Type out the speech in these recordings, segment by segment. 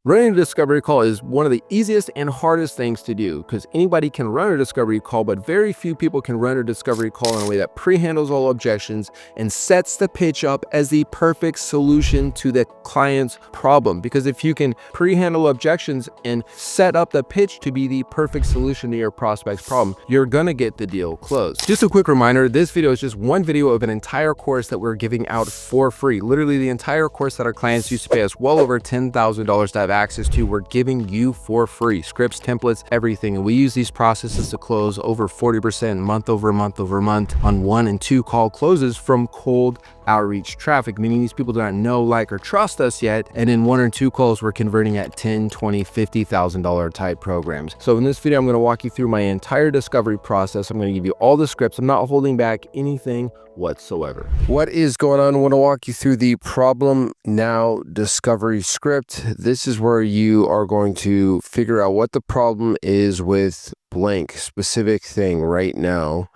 Running a discovery call is one of the easiest and hardest things to do because anybody can run a discovery call, but very few people can run a discovery call in a way that pre-handles all objections and sets the pitch up as the perfect solution to the client's problem. Because if you can pre-handle objections and set up the pitch to be the perfect solution to your prospect's problem, you're gonna get the deal closed. Just a quick reminder, this video is just one video of an entire course that we're giving out for free. Literally the entire course that our clients used to pay us well over $10,000 to have access to, we're giving you for free. Scripts, templates, everything. And we use these processes to close over 40% month over month over month on 1 and 2 call closes from cold outreach traffic, meaning these people do not know, like, or trust us yet. And in 1 or 2 calls, we're converting at $10, $20, $50,000 type programs. So in this video, I'm going to walk you through my entire discovery process. I'm going to give you all the scripts. I'm not holding back anything whatsoever. What is going on? I want to walk you through the problem now discovery script. This is where you are going to figure out what the problem is with blank specific thing right now.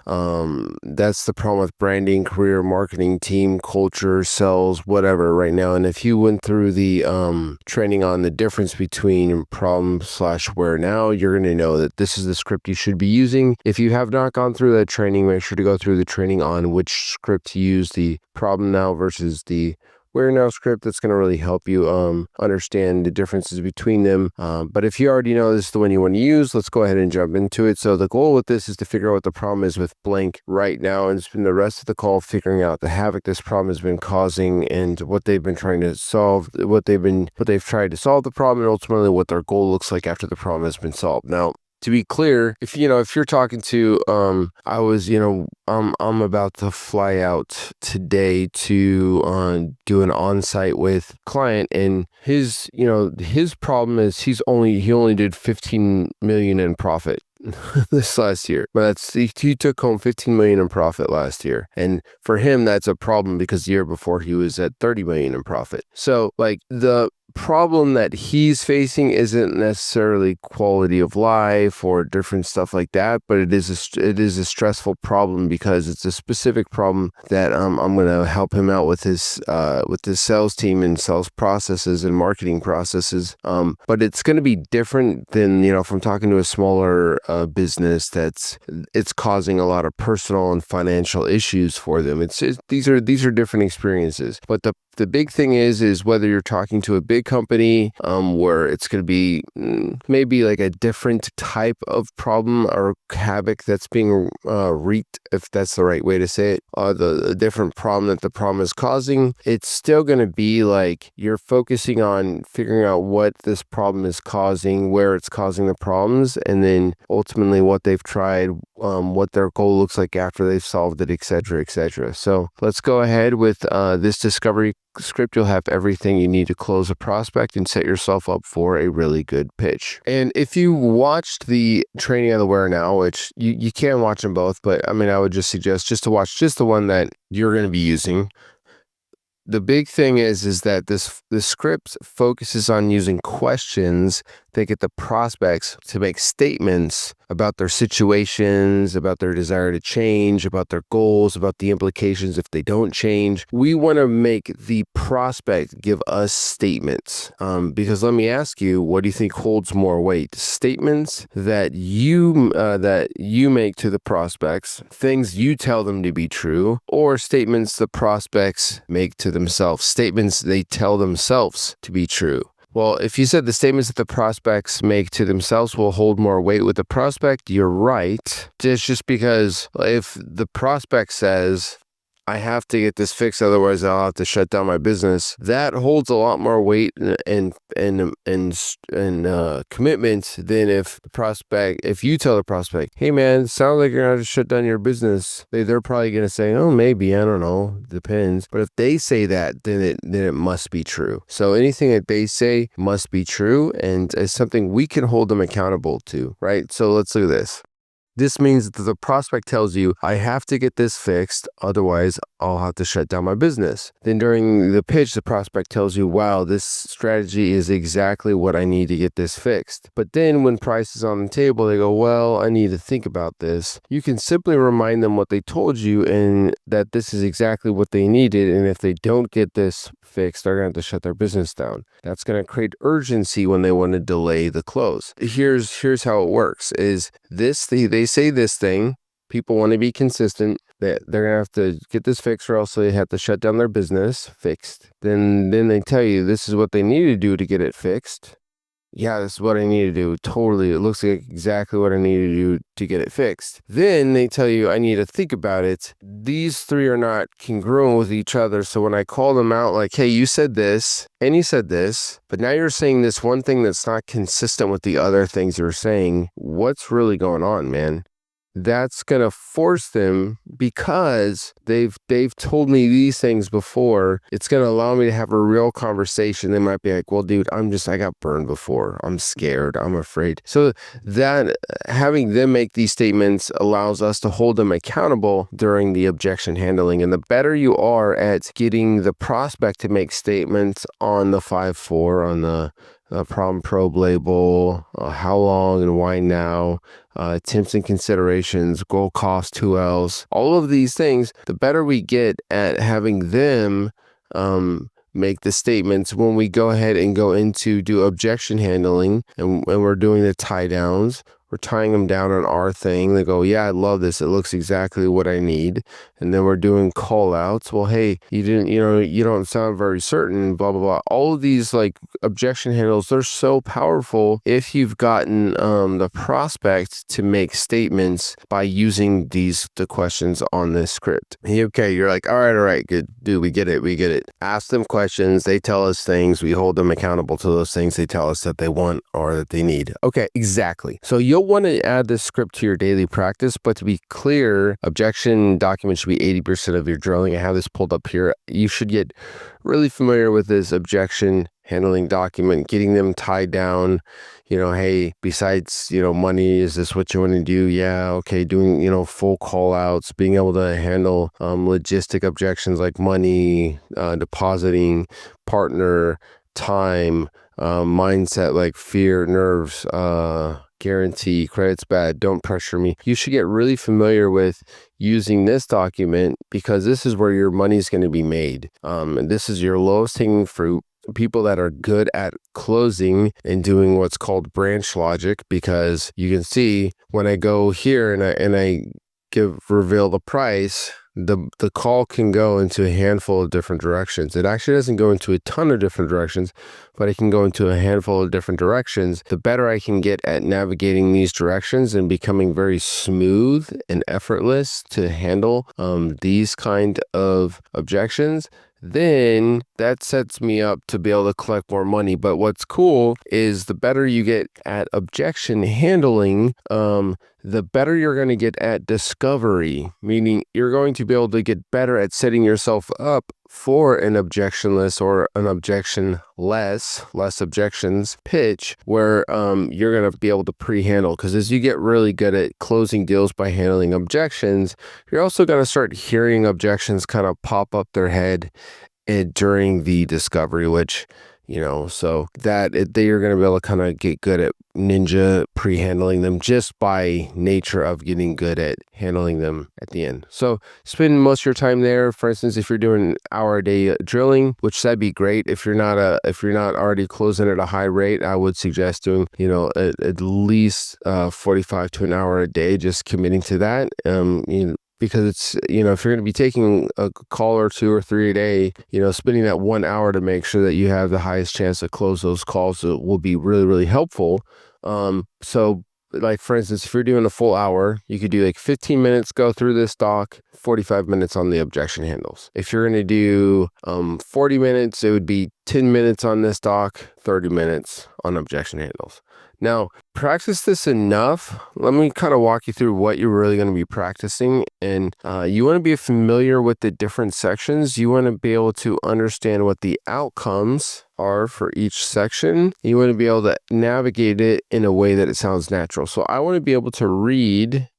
That's the problem with branding, career, marketing, team, culture, sales, whatever right now. And if you went through the training on the difference between problem / where now, you're going to know that this is the script you should be using. If you have not gone through that training, make sure to go through the training on which script to use, the problem now versus the where now script. That's going to really help you understand the differences between them. But if you already know this is the one you want to use, let's go ahead and jump into it. So the goal with this is to figure out what the problem is with blank right now, and spend the rest of the call figuring out the havoc this problem has been causing and what they've been trying to solve, what they've tried to solve the problem, and ultimately what their goal looks like after the problem has been solved. Now, to be clear, if you're talking to, I'm about to fly out today to do an on-site with client, and his problem is he only did 15 million in profit this last year, but he took home 15 million in profit last year, and for him that's a problem because the year before he was at 30 million in profit. So like the problem that he's facing isn't necessarily quality of life or different stuff like that, but it is a stressful problem because it's a specific problem that I'm going to help him out with his sales team and sales processes and marketing processes. But it's going to be different than, if I'm talking to a smaller business it's causing a lot of personal and financial issues for them. These are different experiences. But the big thing is whether you're talking to a big company where it's going to be maybe like a different type of problem or havoc that's being wreaked, if that's the right way to say it, the different problem that the problem is causing, it's still going to be like you're focusing on figuring out what this problem is causing, where it's causing the problems, and then ultimately what they've tried, what their goal looks like after they've solved it, etc., etc. So let's go ahead with this discovery script. You'll have everything you need to close a prospect and set yourself up for a really good pitch. And if you watched the training on the where now, which you can watch them both, but I would just suggest just to watch just the one that you're going to be using. The big thing is that this script focuses on using questions that get the prospects to make statements about their situations, about their desire to change, about their goals, about the implications if they don't change. We want to make the prospect give us statements. Because let me ask you, what do you think holds more weight? Statements that you make to the prospects, things you tell them to be true, or statements the prospects make to themselves, statements they tell themselves to be true? Well, if you said the statements that the prospects make to themselves will hold more weight with the prospect, you're right. Just because if the prospect says, I have to get this fixed, otherwise I'll have to shut down my business, that holds a lot more weight and commitment than if you tell the prospect, hey man, it sounds like you're gonna have to shut down your business. They're probably gonna say, oh, maybe, I don't know, depends. But if they say that, then it must be true. So anything that they say must be true, and it's something we can hold them accountable to, right? So let's do this. This means that the prospect tells you, I have to get this fixed, otherwise I'll have to shut down my business. Then during the pitch, the prospect tells you, wow, this strategy is exactly what I need to get this fixed. But then when price is on the table, they go, well, I need to think about this. You can simply remind them what they told you and that this is exactly what they needed. And if they don't get this fixed, they're going to have to shut their business down. That's going to create urgency when they want to delay the close. Here's how it works is this, they say this thing, people want to be consistent, that they're going to have to get this fixed or else they have to shut down their business fixed. Then they tell you this is what they need to do to get it fixed. Yeah, this is what I need to do. Totally. It looks like exactly what I need to do to get it fixed. Then they tell you I need to think about it. These three are not congruent with each other. So when I call them out like, hey, you said this and you said this, but now you're saying this one thing that's not consistent with the other things you're saying. What's really going on, man? That's going to force them because they've told me these things before. It's going to allow me to have a real conversation. They might be like, well, dude, I got burned before. I'm scared. I'm afraid. So that having them make these statements allows us to hold them accountable during the objection handling. And the better you are at getting the prospect to make statements on the 5-4, on the problem probe label, how long and why now, attempts and considerations, goal cost, who else, all of these things, the better we get at having them make the statements when we go ahead and go into do objection handling and we're doing the tie downs. We're tying them down on our thing. They go, yeah, I love this. It looks exactly what I need. And then we're doing call outs. Well, hey, you don't sound very certain, blah, blah, blah. All of these like objection handles, they're so powerful if you've gotten the prospect to make statements by using the questions on this script. Okay, you're like, all right, good. Dude, we get it. Ask them questions. They tell us things. We hold them accountable to those things they tell us that they want or that they need. Okay, exactly. So you'll want to add this script to your daily practice, but to be clear, objection document should be 80% of your drilling. I have this pulled up here. You should get really familiar with this objection handling document, getting them tied down. Hey, besides, money, is this what you want to do? Yeah, okay, doing, full call outs, being able to handle logistic objections like money, depositing, partner, time, mindset like fear, nerves, guarantee, credit's bad, don't pressure me. You should get really familiar with using this document because this is where your money is going to be made. And this is your lowest hanging fruit. People that are good at closing and doing what's called branch logic, because you can see when I go here and I reveal the price, the call can go into a handful of different directions. It actually doesn't go into a ton of different directions, but it can go into a handful of different directions. The better I can get at navigating these directions and becoming very smooth and effortless to handle these kind of objections, then that sets me up to be able to collect more money. But what's cool is the better you get at objection handling, the better you're going to get at discovery, meaning you're going to be able to get better at setting yourself up for an objectionless or an less objections pitch where you're going to be able to pre-handle. Because as you get really good at closing deals by handling objections, you're also going to start hearing objections kind of pop up their head during the discovery, which so that you're going to be able to kind of get good at ninja pre-handling them just by nature of getting good at handling them at the end. So spend most of your time there. For instance, if you're doing an hour a day drilling, which that'd be great. If you're not already closing at a high rate, I would suggest doing at least 45 to an hour a day, just committing to that. Because it's, if you're going to be taking a call or 2 or 3 a day, spending that 1 hour to make sure that you have the highest chance to close those calls will be really, really helpful. So like, for instance, if you're doing a full hour, you could do like 15 minutes, go through this doc, 45 minutes on the objection handles. If you're going to do 40 minutes, it would be 10 minutes on this doc, 30 minutes on objection handles. Now, practice this enough. Let me kind of walk you through what you're really going to be practicing. And you want to be familiar with the different sections. You want to be able to understand what the outcomes are for each section. You want to be able to navigate it in a way that it sounds natural. So I want to be able to read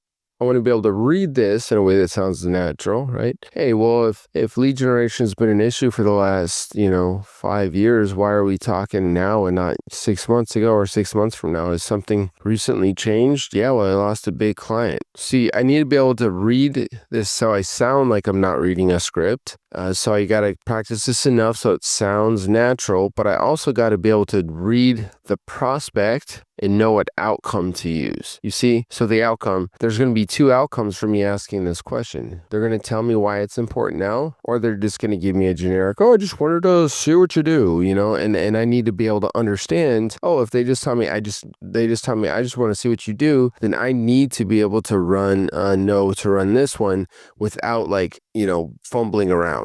I want to be able to read this in a way that sounds natural, right? Hey, well, if lead generation has been an issue for the last, 5 years, why are we talking now and not 6 months ago or 6 months from now? Is something recently changed? Yeah, well, I lost a big client. See, I need to be able to read this so I sound like I'm not reading a script. So I got to practice this enough so it sounds natural, but I also got to be able to read the prospect and know what outcome to use. You see? So the outcome, there's going to be two outcomes for me asking this question. They're going to tell me why it's important now, or they're just going to give me a generic, oh, I just wanted to see what you do, and I need to be able to understand, oh, if they just tell me, I just want to see what you do, then I need to be able to know to run this one without fumbling around.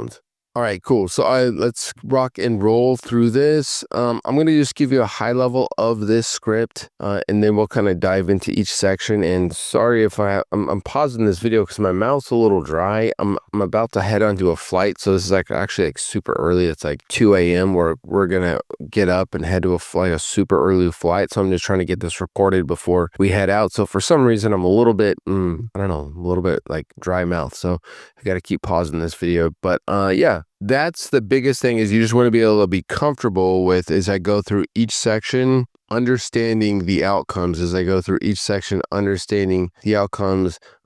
All right, cool. So let's rock and roll through this. I'm going to just give you a high level of this script, and then we'll kind of dive into each section. And sorry if I'm pausing this video because my mouth's a little dry. I'm about to head onto a flight. So this is actually super early. It's like 2 a.m. We're going to get up and head to a super early flight. So I'm just trying to get this recorded before we head out. So for some reason, I'm a little bit, a little bit like dry mouth. So I got to keep pausing this video. But yeah. That's the biggest thing, is you just want to be able to be comfortable with, as I go through each section, understanding the outcomes,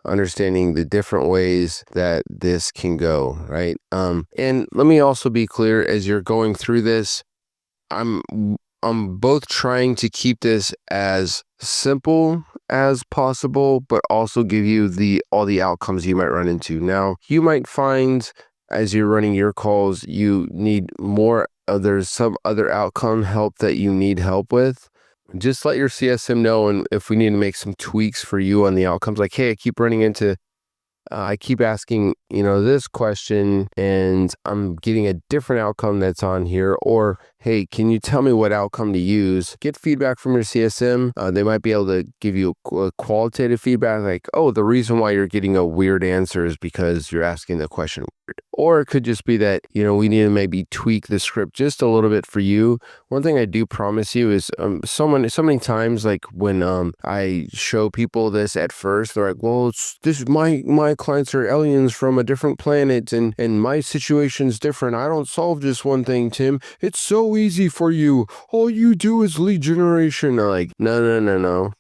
understanding the different ways that this can go, right? And let me also be clear, as you're going through this, I'm both trying to keep this as simple as possible, but also give you all the outcomes you might run into. Now, you might find as you're running your calls, you need more, there's some other outcome help that you need help with. Just let your CSM know, and if we need to make some tweaks for you on the outcomes, like, hey, I keep asking, this question and I'm getting a different outcome that's on here. Or, hey, can you tell me what outcome to use? Get feedback from your CSM. They might be able to give you a qualitative feedback, like, oh, the reason why you're getting a weird answer is because you're asking the question weird. Or it could just be that, we need to maybe tweak the script just a little bit for you. One thing I do promise you is so many times, like when I show people this at first, they're like, well, my clients are aliens from a different planet, and my situation's different. I don't solve just one thing, Tim. It's so easy for you. All you do is lead generation. I'm like, no.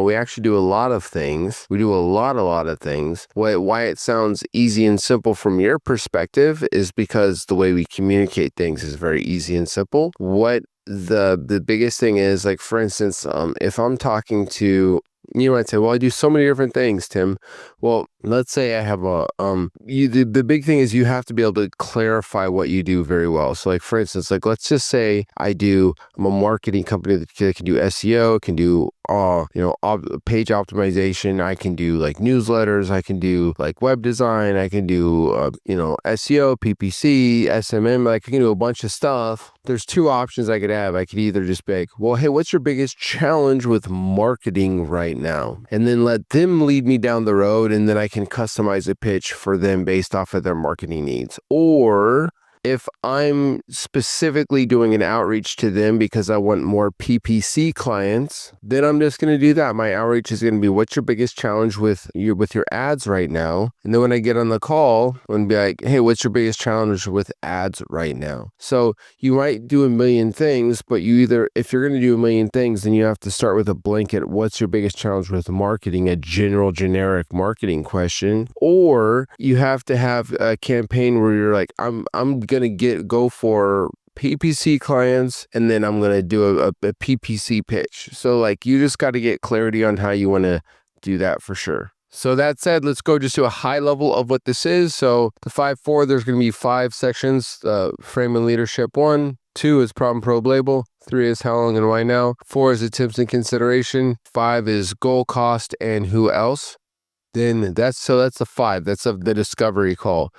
We actually do a lot of things. We do a lot of things. Why it sounds easy and simple from your perspective is because the way we communicate things is very easy and simple. What the biggest thing is, like, for instance, if I'm talking to, you might say, well, I do so many different things, Tim. Well, let's say I have the big thing is you have to be able to clarify what you do very well. So, like, for instance, like, let's just say I'm a marketing company that can do SEO, can do page optimization. I can do like newsletters. I can do like web design. I can do SEO, PPC, SMM. Like, I can do a bunch of stuff. There's two options I could have. I could either just be like, well, hey, what's your biggest challenge with marketing right now? And then let them lead me down the road, and then I can customize a pitch for them based off of their marketing needs. Or if I'm specifically doing an outreach to them because I want more PPC clients, then I'm just going to do that. My outreach is going to be, what's your biggest challenge with your ads right now? And then when I get on the call, I'm going to be like, hey, what's your biggest challenge with ads right now? So you might do a million things, but if you're going to do a million things, then you have to start with a blanket, what's your biggest challenge with marketing, a generic marketing question. Or you have to have a campaign where you're like, I'm gonna go for PPC clients, and then I'm gonna do a PPC pitch. So, like, you just got to get clarity on how you want to do that for sure. So that said, let's go just to a high level of what this is. So the 5-4, there's going to be 5 sections. Frame and leadership 1, 2 is problem probe label, 3 is how long and why now, 4 is attempts and consideration, 5 is goal, cost, and who else. Then that's the 5. That's the discovery call.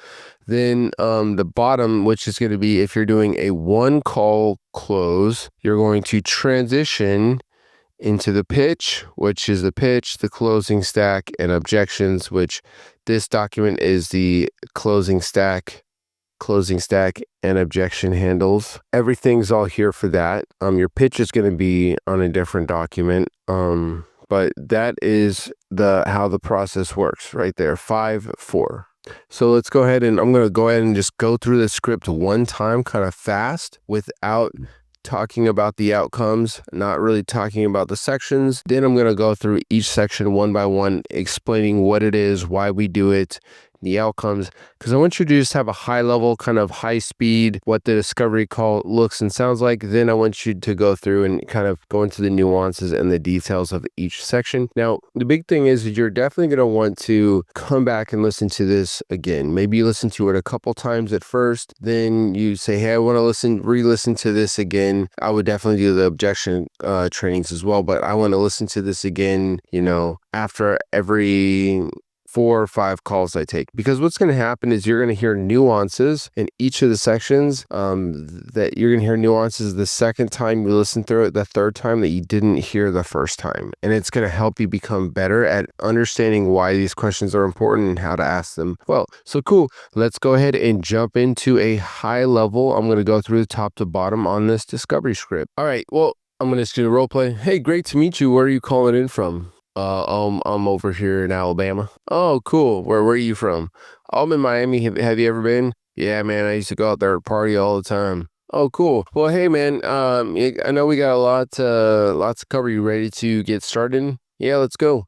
Then the bottom, which is going to be if you're doing a 1-call close, you're going to transition into the pitch, which is the pitch, the closing stack, and objections, which this document is the closing stack, and objection handles. Everything's all here for that. Your pitch is going to be on a different document. but that is how the process works right there. 5, 4. So let's go ahead and I'm going to go ahead and just go through the script one time kind of fast without talking about the outcomes, not really talking about the sections. Then I'm going to go through each section one by one, explaining what it is, why we do it, the outcomes, because I want you to just have a high level, kind of high speed, what the discovery call looks and sounds like. Then I want you to go through and kind of go into the nuances and the details of each section. Now, the big thing is you're definitely going to want to come back and listen to this again. Maybe you listen to it a couple times at first, then you say, hey, I want to re-listen to this again. I would definitely do the objection trainings as well, but I want to listen to this again, after every 4 or 5 calls I take, because what's going to happen is you're going to hear nuances in each of the sections, that you're going to hear nuances the second time you listen through it, the third time that you didn't hear the first time. And it's going to help you become better at understanding why these questions are important and how to ask them. Well, so cool. Let's go ahead and jump into a high level. I'm going to go through the top to bottom on this discovery script. All right. Well, I'm going to just do a role play. Hey, great to meet you. Where are you calling in from? I'm over here in Alabama. Oh, cool. Where are you from? I'm in Miami. Have you ever been? Yeah, man. I used to go out there and party all the time. Oh, cool. Well, hey, man. I know we got lots to cover. You ready to get started? Yeah, let's go. All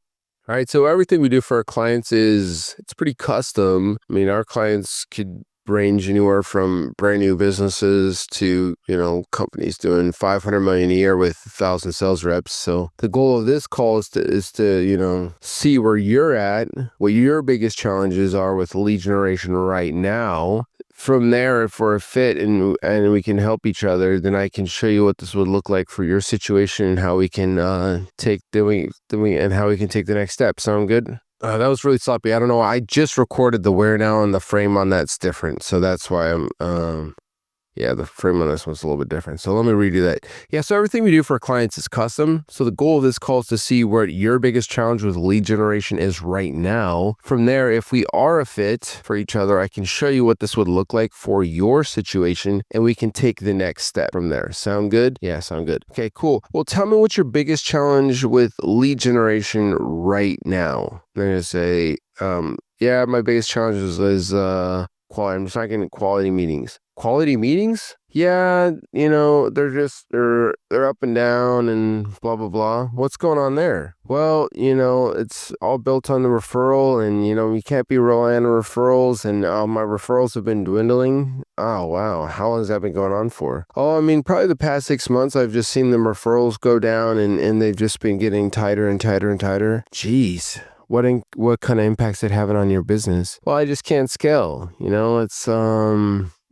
right. So everything we do for our clients it's pretty custom. I mean, our clients could range anywhere from brand new businesses to, companies doing 500 million a year with 1,000 sales reps. So the goal of this call is to see where you're at, what your biggest challenges are with lead generation right now. From there, if we're a fit and we can help each other, then I can show you what this would look like for your situation and how we can take the next step. Sound good? That was really sloppy. I don't know. I just recorded the where now and the frame on that's different. So that's why the frame on this one's a little bit different. So let me redo that. Yeah, so everything we do for our clients is custom. So the goal of this call is to see what your biggest challenge with lead generation is right now. From there, if we are a fit for each other, I can show you what this would look like for your situation, and we can take the next step from there. Sound good? Yeah, sound good. Okay, cool. Well, tell me what's your biggest challenge with lead generation right now. I'm going to say, my biggest challenge is quality. I'm just not getting quality meetings. Quality meetings? Yeah, they're up and down and blah, blah, blah. What's going on there? Well, it's all built on the referral, and, we can't be relying on referrals, and my referrals have been dwindling. Oh, wow. How long has that been going on for? Oh, I mean, probably the past 6 months, I've just seen the referrals go down, and they've just been getting tighter and tighter and tighter. Jeez. What kind of impact's it having on your business? Well, I just can't scale.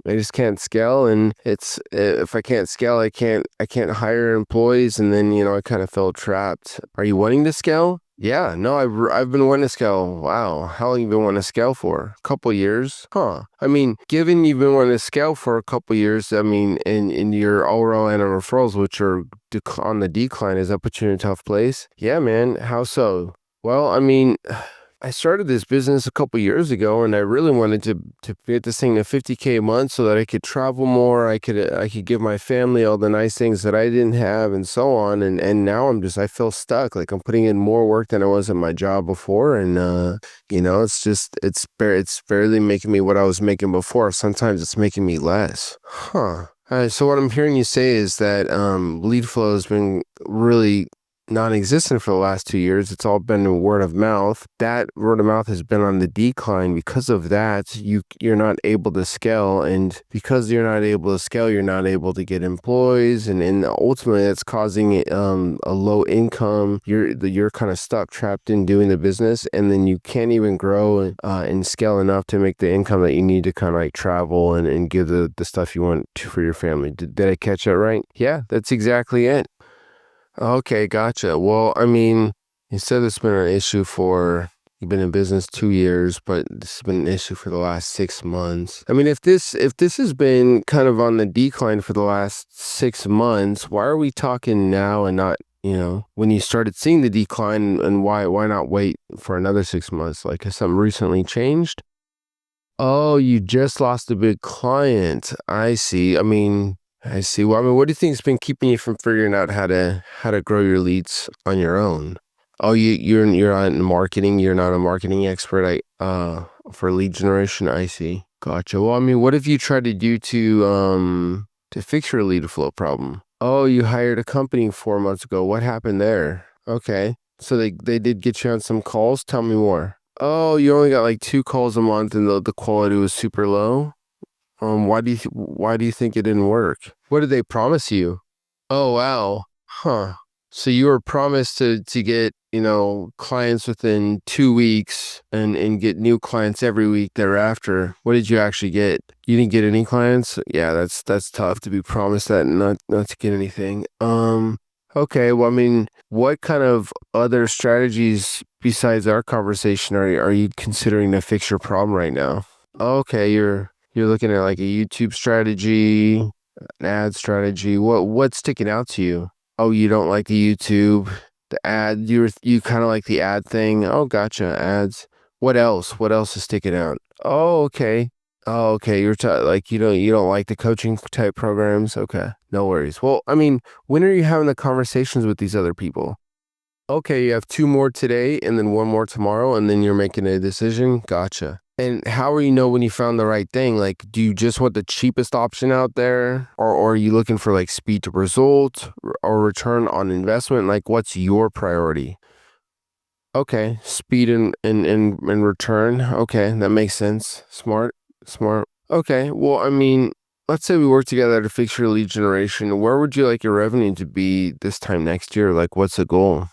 I just can't scale, and if I can't scale, I can't hire employees, and then I kind of feel trapped. Are you wanting to scale? Yeah, no, I've been wanting to scale. Wow, how long you been wanting to scale for? A couple years? Huh. I mean, given you've been wanting to scale for a couple years, I mean, in your overall and referrals, which are on the decline, does that put you in a tough place? Yeah, man. How so? Well, I mean, I started this business a couple years ago, and I really wanted to get this thing to 50K a month so that I could travel more. I could give my family all the nice things that I didn't have, and so on. And now I feel stuck. Like I'm putting in more work than I was at my job before, and it's barely making me what I was making before. Sometimes it's making me less. Huh. So what I'm hearing you say is that lead flow has been really non-existent for the last 2 years. It's all been word of mouth. That word of mouth has been on the decline. Because of that, you're not able to scale, and because you're not able to scale, you're not able to get employees, and ultimately that's causing a low income. You're kind of stuck, trapped in doing the business, and then you can't even grow and scale enough to make the income that you need to kind of like travel and give the stuff you want for your family. Did I catch that right? Yeah, that's exactly it. Okay, gotcha. Well, I mean, you said it's been an issue you've been in business 2 years, but this has been an issue for the last 6 months. I mean, if this has been kind of on the decline for the last 6 months, why are we talking now and not, when you started seeing the decline, and why not wait for another 6 months? Like, has something recently changed? Oh, you just lost a big client. I see. I see. Well, what do you think has been keeping you from figuring out how to grow your leads on your own? Oh, you're not in marketing. You're not a marketing expert. For lead generation. I see. Gotcha. Well, I mean, what have you tried to do to fix your lead flow problem? Oh, you hired a company 4 months ago. What happened there? Okay. So they did get you on some calls. Tell me more. Oh, you only got like 2 calls a month, and the quality was super low. Why do you think it didn't work? What did they promise you? Oh, wow. Huh. So you were promised to get, clients within 2 weeks and get new clients every week thereafter. What did you actually get? You didn't get any clients? Yeah, that's tough to be promised that and not to get anything. Okay, well, I mean, what kind of other strategies besides our conversation are you considering to fix your problem right now? Okay, you're looking at like a YouTube strategy, an ad strategy. What's sticking out to you? Oh, you don't like the YouTube, the ad. You kind of like the ad thing. Oh, gotcha. Ads. What else? What else is sticking out? Oh, okay. Oh, okay. Like you don't like the coaching type programs. Okay, no worries. Well, I mean, when are you having the conversations with these other people? Okay, you have 2 more today and then 1 more tomorrow, and then you're making a decision. Gotcha. And how will you know when you found the right thing? Like, do you just want the cheapest option out there? Or are you looking for like speed to result or return on investment? Like, what's your priority? Okay, speed and return. Okay, that makes sense. Smart, smart. Okay, well, I mean, let's say we work together to fix your lead generation. Where would you like your revenue to be this time next year? Like, what's the goal?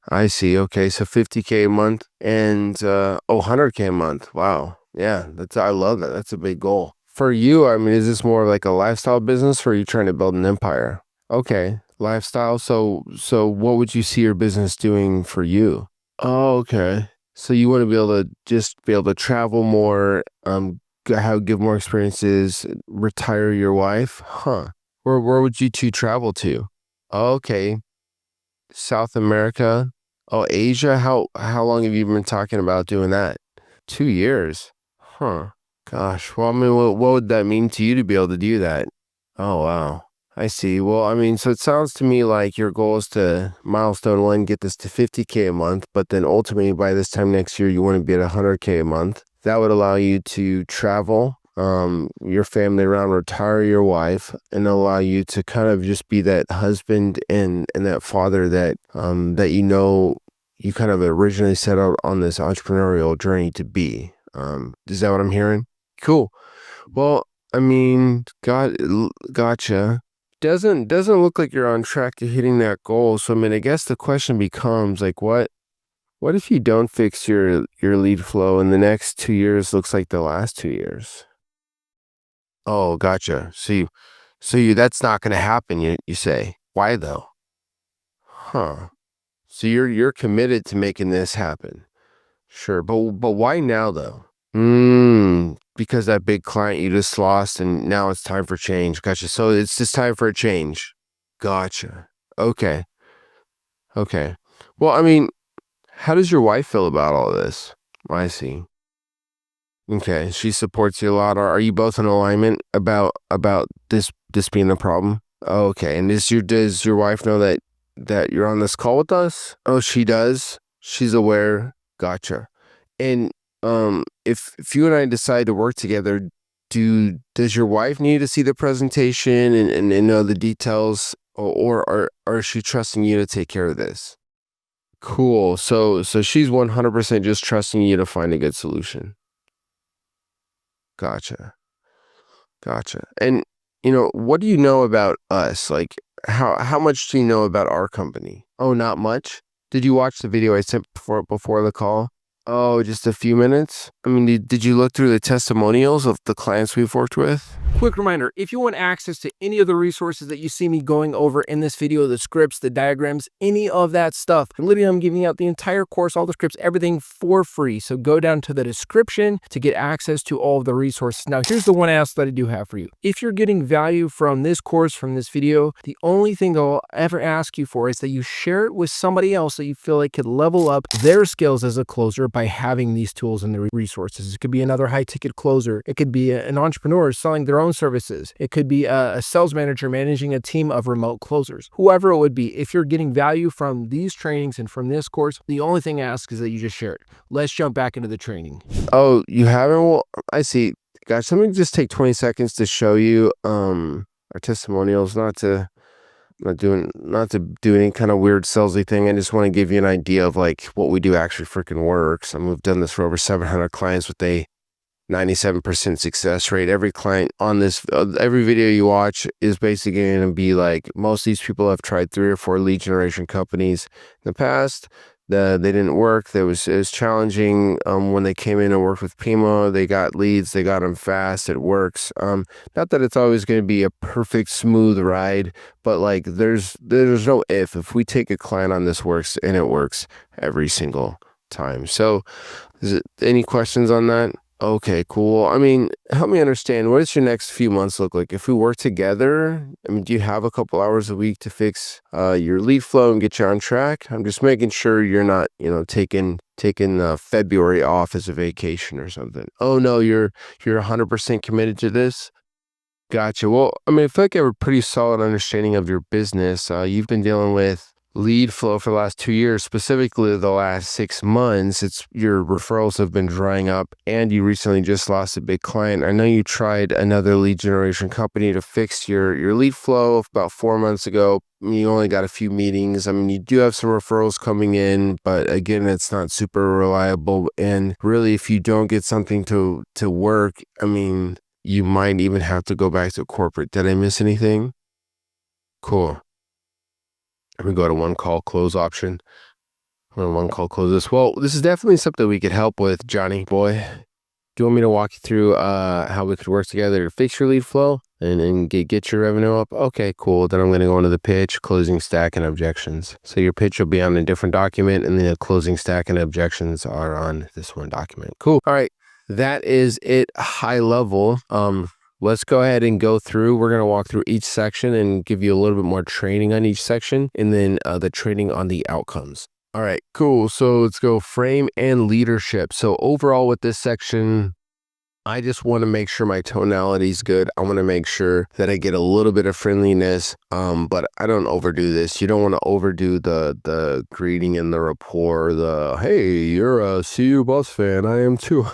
I see. Okay, so 50K a month and 100K a month. Wow. Yeah, I love that. That's a big goal. For you, I mean, is this more like a lifestyle business or are you trying to build an empire? Okay, lifestyle. So what would you see your business doing for you? Oh, okay. So you want to be able to travel more, give more experiences, retire your wife? Huh. Where would you two travel to? Okay, South America. Oh, Asia? How long have you been talking about doing that? 2 years. Huh. Gosh. Well, I mean, what would that mean to you to be able to do that? Oh, wow. I see. Well, I mean, so it sounds to me like your goal is to milestone one, get this to 50K a month, but then ultimately by this time next year, you want to be at 100K a month. That would allow you to travel, your family around, retire your wife, and allow you to kind of just be that husband and that father that you kind of originally set out on this entrepreneurial journey to be. Is that what I'm hearing? Cool. Well, I mean, gotcha. Doesn't look like you're on track to hitting that goal. So I mean, I guess the question becomes like, what if you don't fix your lead flow and the next 2 years looks like the last 2 years? Oh, gotcha. So you that's not going to happen. You say why though? Huh. So you're committed to making this happen. Sure, but why now though? Because that big client you just lost and now it's time for change. Gotcha. So it's just time for a change. Gotcha. Okay. Okay. Well, I mean, how does your wife feel about all this? I see. Okay. She supports you a lot. Are you both in alignment about this being a problem? Okay. And does your wife know that you're on this call with us? Oh, she does. She's aware. Gotcha. And if you and I decide to work together, does your wife need to see the presentation and know the details, or is she trusting you to take care of this? Cool. So she's 100% just trusting you to find a good solution. Gotcha. Gotcha. And what do you know about us? Like how much do you know about our company? Oh, not much. Did you watch the video I sent before the call? Oh, just a few minutes? I mean, did you look through the testimonials of the clients we've worked with? Quick reminder, if you want access to any of the resources that you see me going over in this video, the scripts, the diagrams, any of that stuff, literally I'm giving out the entire course, all the scripts, everything for free. So go down to the description to get access to all of the resources. Now, here's the one ask that I do have for you. If you're getting value from this course, from this video, the only thing that I'll ever ask you for is that you share it with somebody else that you feel like could level up their skills as a closer by having these tools and the resources. It could be another high-ticket closer. It could be an entrepreneur selling their own services. It could be a sales manager managing a team of remote closers. Whoever it would be, if you're getting value from these trainings and from this course, the only thing I ask is that you just share it. Let's jump back into the training. Oh, you haven't? Well, I see. Guys, let me just take 20 seconds to show you our testimonials, not to do any kind of weird salesy thing. I just want to give you an idea of like what we do actually freaking works. I mean, we've done this for over 700 clients with a 97% success rate. Every client on this, every video you watch is basically going to be like, most of these people have tried 3 or 4 lead generation companies in the past. They didn't work. It was challenging. When they came in and worked with Pima, they got leads. They got them fast. It works. Not that it's always going to be a perfect smooth ride, but like there's no if. If we take a client on, this works, and it works every single time. So, any questions on that? Okay, cool. I mean, help me understand, what does your next few months look like? If we work together, I mean, do you have a couple hours a week to fix your lead flow and get you on track? I'm just making sure you're not, taking February off as a vacation or something. Oh no, you're 100% committed to this? Gotcha. Well, I mean, I feel like I have a pretty solid understanding of your business. You've been dealing with lead flow for the last 2 years, specifically the last 6 months. It's your referrals have been drying up, and you recently just lost a big client. I know you tried another lead generation company to fix your lead flow about 4 months ago. You only got a few meetings. I mean, you do have some referrals coming in, but again, it's not super reliable. And really, if you don't get something to work, I mean, you might even have to go back to corporate. Did I miss anything? Cool. We go to one call close option. One call close this. Well, this is definitely something we could help with, Johnny boy. Do you want me to walk you through how we could work together to fix your lead flow and get your revenue up? Okay, cool. Then I'm going to go into the pitch, closing stack, and objections. So your pitch will be on a different document, and then the closing stack and objections are on this one document. Cool. All right. That is it high level. Let's go ahead and go through. We're going to walk through each section and give you a little bit more training on each section, and then the training on the outcomes. All right, cool. So let's go frame and leadership. So overall with this section, I just want to make sure my tonality is good. I want to make sure that I get a little bit of friendliness, but I don't overdo this. You don't want to overdo the greeting and the rapport. The hey, you're a CU Buffs fan. I am too.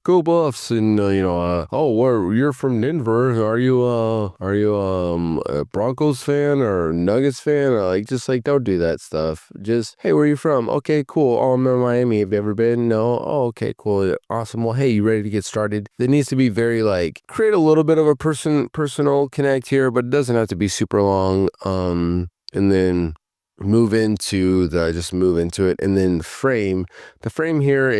Go Buffs! And you're from Denver. Are you a Broncos fan or Nuggets fan? Or don't do that stuff. Just hey, where are you from? Okay, cool. Oh, I'm in Miami. Have you ever been? No. Oh, okay, cool, awesome. Well, hey, you ready to get started? There needs to be very create a little bit of a personal connect here, but it doesn't have to be super long. And then move into it, and then frame. The frame here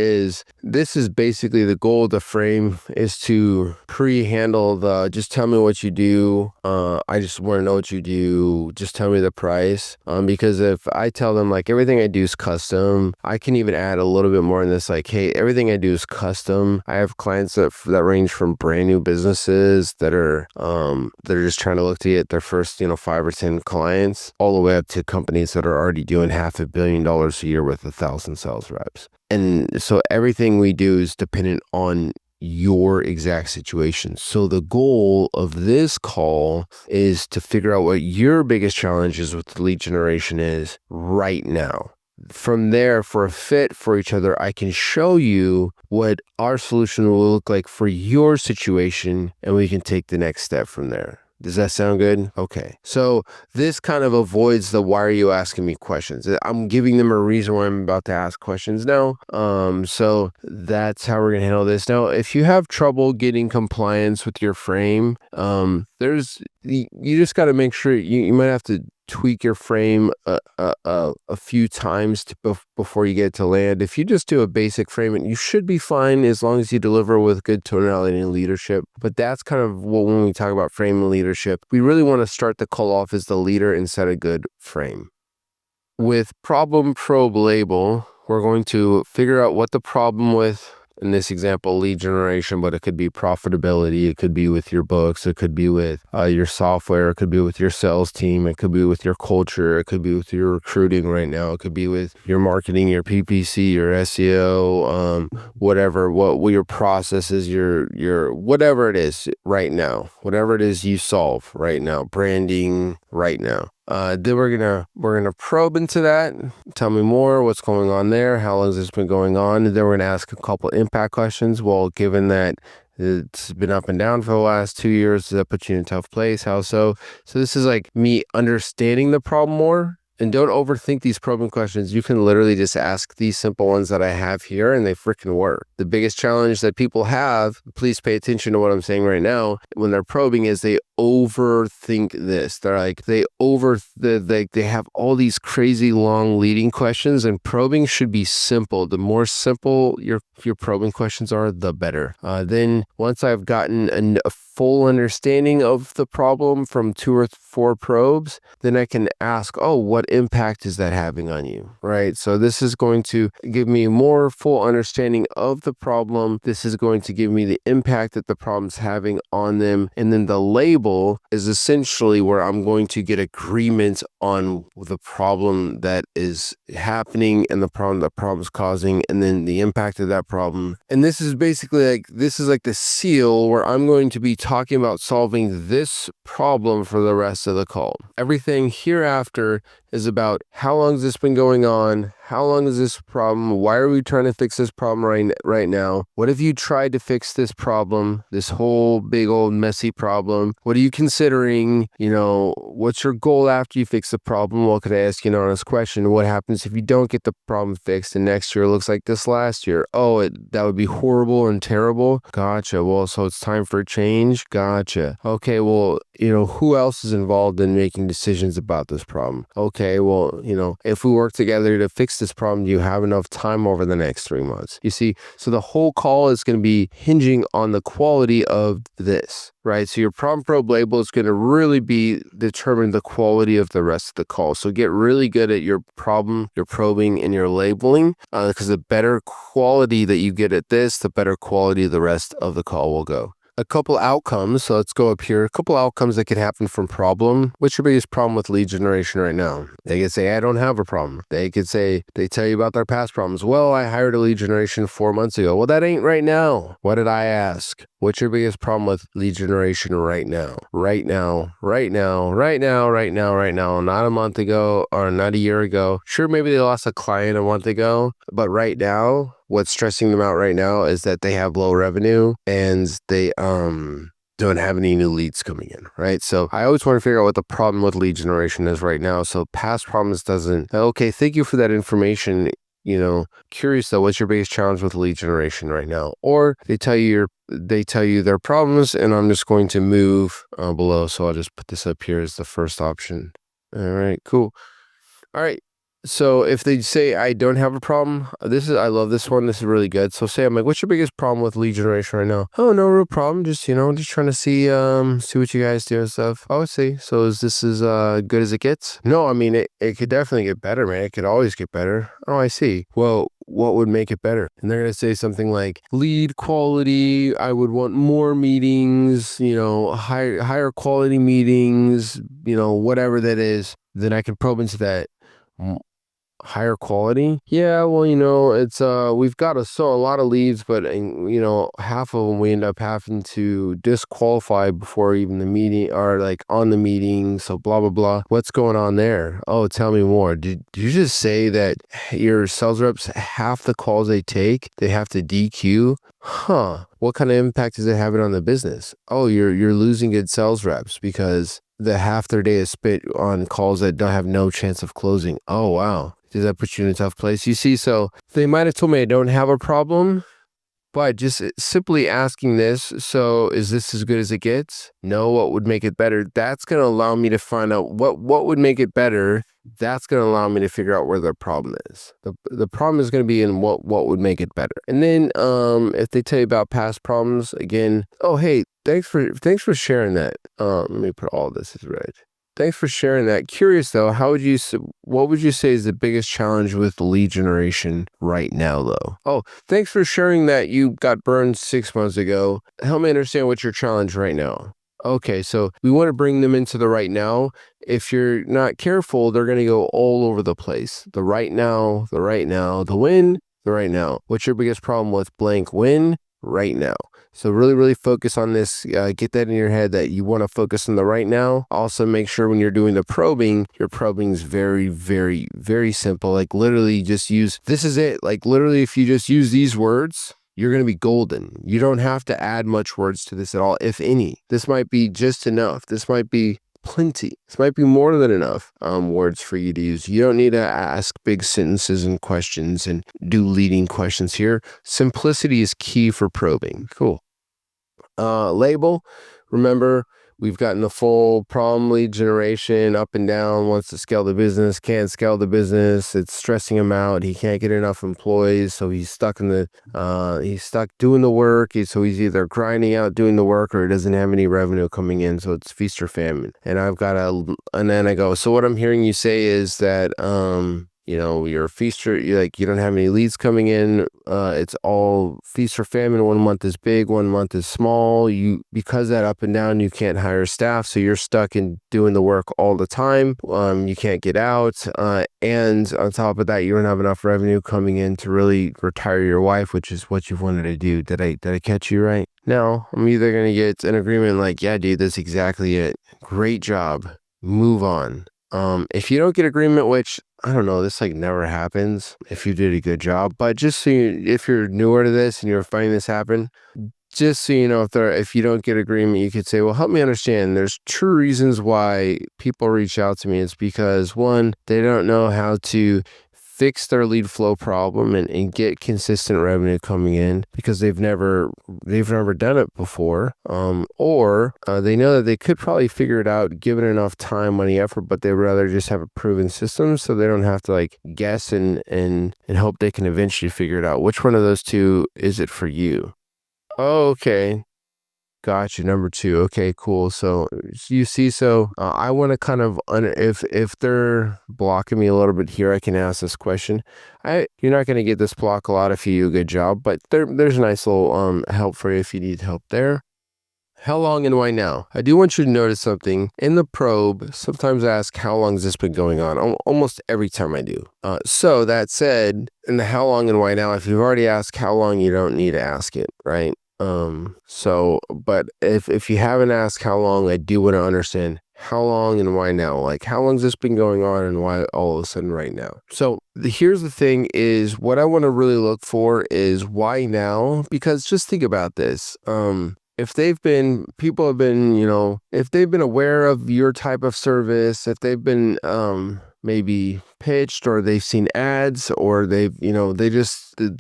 this is basically the goal of the frame is to pre-handle just tell me what you do. I just want to know what you do. Just tell me the price. Because if I tell them everything I do is custom, I can even add a little bit more in this, hey, everything I do is custom. I have clients that range from brand new businesses that are just trying to look to get their first 5 or 10 clients, all the way up to companies that are already doing $500 million a year with 1,000 sales reps. And so everything we do is dependent on your exact situation. So the goal of this call is to figure out what your biggest challenges with lead generation is right now. From there, for a fit for each other, I can show you what our solution will look like for your situation, and we can take the next step from there. Does that sound good? Okay. So this kind of avoids the why are you asking me questions. I'm giving them a reason why I'm about to ask questions now. So that's how we're going to handle this. Now, if you have trouble getting compliance with your frame, you just got to make sure you might have to tweak your frame a few times before you get to land. If you just do a basic frame, you should be fine as long as you deliver with good tonality and leadership. But that's kind of when we talk about frame and leadership, we really want to start the call off as the leader and set a good frame. With problem probe label, we're going to figure out what the problem with in this example, lead generation, but it could be profitability. It could be with your books. It could be with your software. It could be with your sales team. It could be with your culture. It could be with your recruiting right now. It could be with your marketing, your PPC, your SEO, whatever, what your processes, your whatever it is right now, whatever it is you solve right now, branding right now. Then we're gonna probe into that. Tell me more. What's going on there? How long has this been going on? And then we're gonna ask a couple impact questions. Well, given that it's been up and down for the last 2 years, does that put you in a tough place? How so? So this is like me understanding the problem more. And don't overthink these probing questions. You can literally just ask these simple ones that I have here and they freaking work. The biggest challenge that people have, please pay attention to what I'm saying right now, when they're probing is they overthink this. They're like, they have all these crazy long leading questions, and probing should be simple. The more simple your probing questions are, the better. Then once I've gotten a full understanding of the problem from 2 or 4 probes, then I can ask, oh, what impact is that having on you, right? So this is going to give me more full understanding of the problem. This is going to give me the impact that the problem's having on them. And then the label is essentially where I'm going to get agreement on the problem that is happening and the problem's causing, and then the impact of that problem. And this is basically like the seal where I'm going to be talking about solving this problem for the rest of the call. Everything hereafter is about how long has this been going on? How long is this problem? Why are we trying to fix this problem right now? What have you tried to fix this problem? This whole big old messy problem. What are you considering? What's your goal after you fix the problem? Well, could I ask you an honest question? What happens if you don't get the problem fixed and next year looks like this last year? Oh, that would be horrible and terrible. Gotcha. Well, so it's time for a change. Gotcha. Okay. Well, who else is involved in making decisions about this problem? Okay. Well, if we work together to fix this problem, do you have enough time over the next 3 months? You see, so the whole call is going to be hinging on the quality of this, right? So your problem probe label is going to really determine the quality of the rest of the call. So get really good at your problem, your probing, and your labeling, because the better quality that you get at this, the better quality the rest of the call will go. A couple outcomes, so let's go up here. A couple outcomes that could happen from problem. What's your biggest problem with lead generation right now? They could say, I don't have a problem. They could say, they tell you about their past problems. Well, I hired a lead generation 4 months ago. Well, that ain't right now. What did I ask? What's your biggest problem with lead generation right now? Right now, right now, right now, right now, right now. Not a month ago or not a year ago. Sure, maybe they lost a client a month ago, but right now, what's stressing them out right now is that they have low revenue and they don't have any new leads coming in, right? So I always want to figure out what the problem with lead generation is right now. So past problems doesn't, okay, thank you for that information. Curious though, what's your biggest challenge with lead generation right now? Or they tell you their problems, and I'm just going to move below. So I'll just put this up here as the first option. All right, cool. All right. So if they say I don't have a problem, I love this one. This is really good. So say I'm like, what's your biggest problem with lead generation right now? Oh, no real problem. Just just trying to see what you guys do and stuff. Oh, I see. So is this as good as it gets? No, I mean it could definitely get better, man. It could always get better. Oh, I see. Well, what would make it better? And they're gonna say something like lead quality. I would want more meetings. Higher quality meetings. Whatever that is. Then I can probe into that. Higher quality? Yeah, well, it's we've got a lot of leads, but half of them we end up having to disqualify before even the meeting, or like on the meeting, so blah blah blah. What's going on there? Oh, tell me more. Did you just say that your sales reps, half the calls they take, they have to DQ? Huh. What kind of impact is it having on the business? Oh, you're losing good sales reps because the half their day is spent on calls that don't have no chance of closing. Oh, wow. Does that put you in a tough place? You see, so they might have told me I don't have a problem, but just simply asking this, so is this as good as it gets? No, what would make it better? That's going to allow me to find out what would make it better. That's going to allow me to figure out where the problem is. The problem is going to be in what would make it better. And then if they tell you about past problems, again, oh, hey, thanks for sharing that. Let me put all this as red. Thanks for sharing that. Curious though, what would you say is the biggest challenge with lead generation right now though? Oh, thanks for sharing that you got burned 6 months ago. Help me understand what's your challenge right now. Okay, so we want to bring them into the right now. If you're not careful, they're going to go all over the place. The right now, the right now, the win, the right now. What's your biggest problem with blank win right now? So really, really focus on this. Get that in your head that you want to focus on the right now. Also make sure when you're doing the probing, your probing is very, very, very simple. Like literally just use, this is it. Like literally if you just use these words, you're going to be golden. You don't have to add much words to this at all, if any. This might be just enough. This might be plenty. This might be more than enough words for you to use. You don't need to ask big sentences and questions and do leading questions here. Simplicity is key for probing. Cool. Label. Remember, we've gotten the full problem lead generation up and down, wants to scale the business, can't scale the business. It's stressing him out. He can't get enough employees. So he's stuck he's stuck doing the work. So he's either grinding out doing the work or he doesn't have any revenue coming in. So it's feast or famine. And and then I go, so what I'm hearing you say is that, you're a feaster, you don't have any leads coming in. It's all feast or famine. 1 month is big, 1 month is small. Because that up and down, you can't hire staff. So you're stuck in doing the work all the time. You can't get out. And on top of that, you don't have enough revenue coming in to really retire your wife, which is what you wanted to do. Did I catch you right? Now, I'm either going to get an agreement like, yeah, dude, that's exactly it. Great job. Move on. If you don't get agreement, which I don't know, this never happens if you did a good job, but just so if you're newer to this and you're finding this happen, just so you know, if you don't get agreement, you could say, well, help me understand. There's true reasons why people reach out to me. It's because one, they don't know how to fix their lead flow problem and get consistent revenue coming in because they've never done it before, or they know that they could probably figure it out given enough time, money, effort, but they'd rather just have a proven system so they don't have to guess and hope they can eventually figure it out. Which one of those two is it for you? Oh, okay. Gotcha. Number two. Okay, cool. So you see, I want to kind of, if they're blocking me a little bit here, I can ask this question. You're not going to get this block a lot if you do a good job, but there's a nice little help for you if you need help there. How long and why now? I do want you to notice something. In the probe, sometimes I ask, how long has this been going on? Almost every time I do. So that said, in the how long and why now, if you've already asked how long, you don't need to ask it, right? But if you haven't asked how long, I do want to understand how long and why now. How long has this been going on and why all of a sudden right now? So here's the thing is what I want to really look for is why now, because just think about this. If people have been, if they've been aware of your type of service, if they've been, maybe pitched or they've seen ads or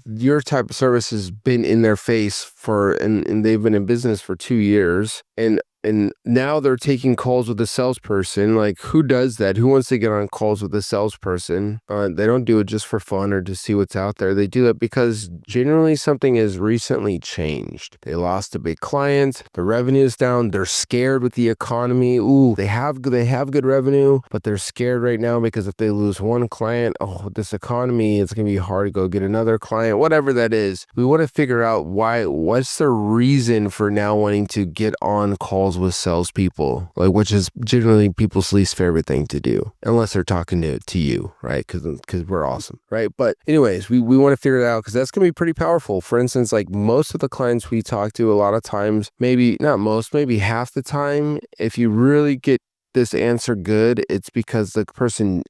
your type of service has been in their face and they've been in business for 2 years and now they're taking calls with a salesperson. Who does that? Who wants to get on calls with a salesperson? They don't do it just for fun or to see what's out there. They do it because generally something has recently changed. They lost a big client. The revenue is down. They're scared with the economy. Ooh, they have good revenue, but they're scared right now because if they lose one client, this economy, it's going to be hard to go get another client, whatever that is. We want to figure out what's the reason for now wanting to get on calls with salespeople, which is generally people's least favorite thing to do, unless they're talking to you, right? Because we're awesome, right? But anyways, we want to figure it out because that's going to be pretty powerful. For instance, most of the clients we talk to, a lot of times, maybe not most, maybe half the time, if you really get this answer good, it's because the person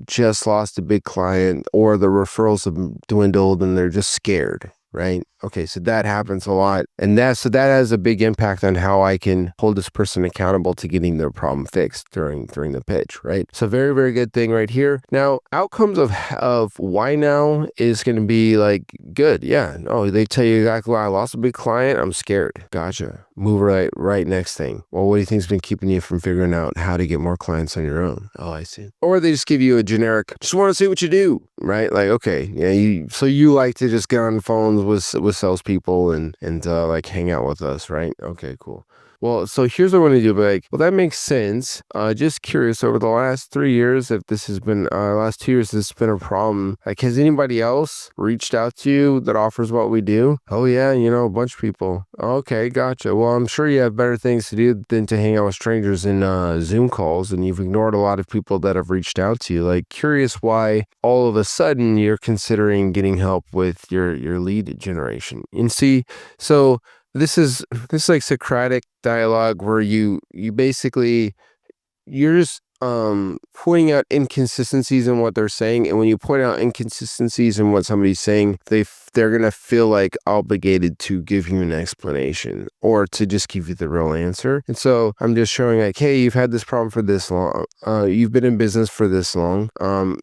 just lost a big client or the referrals have dwindled and they're just scared, right? Okay, so that happens a lot. And that has a big impact on how I can hold this person accountable to getting their problem fixed during the pitch, right? So very, very good thing right here. Now, outcomes of why now is going to be good. Yeah. Oh, they tell you exactly why I lost a big client. I'm scared. Gotcha. Move right next thing. Well, what do you think's been keeping you from figuring out how to get more clients on your own? Oh, I see. Or they just give you a generic, just want to see what you do, right? Okay, yeah, you like to just get on phones with salespeople and hang out with us, right? Okay, cool. well, so here's what I'm going to do. Be like, well, that makes sense. Just curious, over the last 3 years, if this has been, last 2 years, this has been a problem. Like, has anybody else reached out to you that offers what we do? Oh, yeah, a bunch of people. Okay, gotcha. Well, I'm sure you have better things to do than to hang out with strangers in Zoom calls, and you've ignored a lot of people that have reached out to you. Like, curious why all of a sudden you're considering getting help with your lead generation. And see, so this is like Socratic dialogue where you basically, you're just pointing out inconsistencies in what they're saying, and when you point out inconsistencies in what somebody's saying, they're gonna feel like obligated to give you an explanation or to just give you the real answer. And so I'm just showing like, hey, you've had this problem for this long, you've been in business for this long,